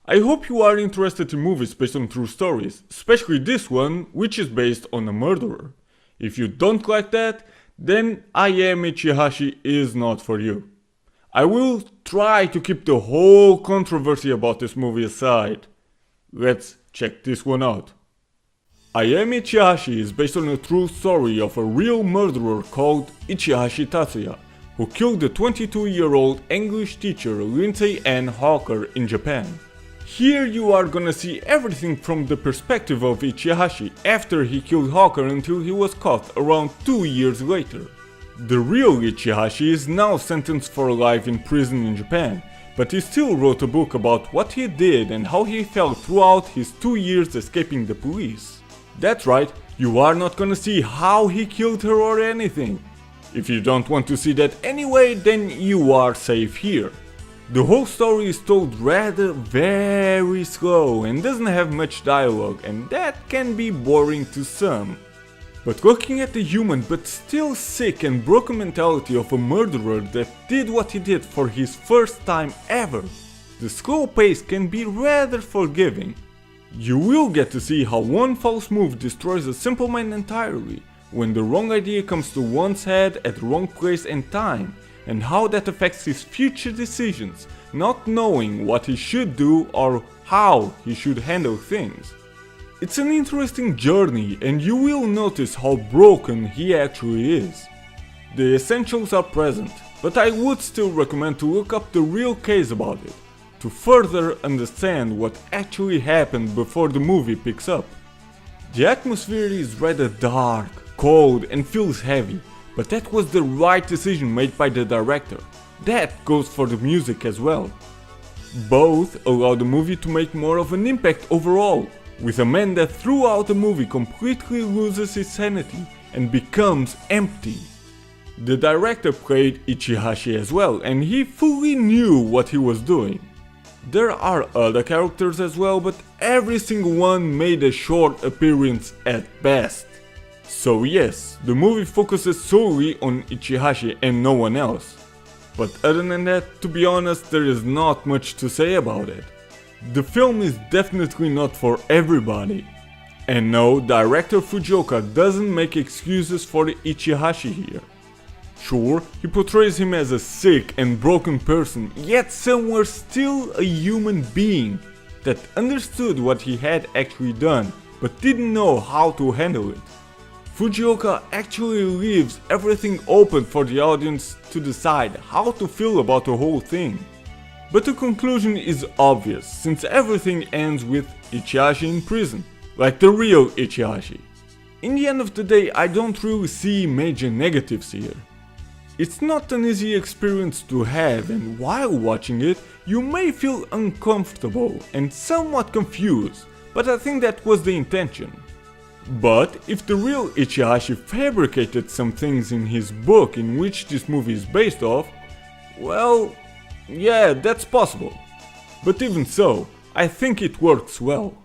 I hope you are interested in movies based on true stories, especially this one, which is based on a murderer. If you don't like that, then I Am Ichihashi is not for you. I will try to keep the whole controversy about this movie aside. Let's check this one out. I Am Ichihashi is based on a true story of a real murderer called Ichihashi Tatsuya, who killed the 22-year-old English teacher Lindsay Ann Hawker in Japan. Here you are gonna see everything from the perspective of Ichihashi after he killed Hawker until he was caught around 2 years later. The real Ichihashi is now sentenced for life in prison in Japan, but he still wrote a book about what he did and how he felt throughout his 2 years escaping the police. That's right, you are not gonna see how he killed her or anything. If you don't want to see that anyway, then you are safe here. The whole story is told rather very slow and doesn't have much dialogue, and that can be boring to some. But looking at the human but still sick and broken mentality of a murderer that did what he did for his first time ever, the slow pace can be rather forgiving. You will get to see how one false move destroys a simple man entirely, when the wrong idea comes to one's head at the wrong place and time, and how that affects his future decisions, not knowing what he should do or how he should handle things. It's an interesting journey, and you will notice how broken he actually is. The essentials are present, but I would still recommend to look up the real case about it, to further understand what actually happened before the movie picks up. The atmosphere is rather dark, cold and feels heavy, but that was the right decision made by the director. That goes for the music as well. Both allow the movie to make more of an impact overall, with a man that throughout the movie completely loses his sanity and becomes empty. The director played Ichihashi as well, and he fully knew what he was doing. There are other characters as well, but every single one made a short appearance at best. So yes, the movie focuses solely on Ichihashi and no one else. But other than that, to be honest, there is not much to say about it. The film is definitely not for everybody. And no, director Fujioka doesn't make excuses for Ichihashi here. Sure, he portrays him as a sick and broken person, yet somewhere still a human being that understood what he had actually done, but didn't know how to handle it. Fujioka actually leaves everything open for the audience to decide how to feel about the whole thing. But the conclusion is obvious, since everything ends with Ichihashi in prison, like the real Ichihashi. In the end of the day, I don't really see major negatives here. It's not an easy experience to have, and while watching it, you may feel uncomfortable and somewhat confused, but I think that was the intention. But if the real Ichihashi fabricated some things in his book in which this movie is based off, well, yeah, that's possible. But even so, I think it works well.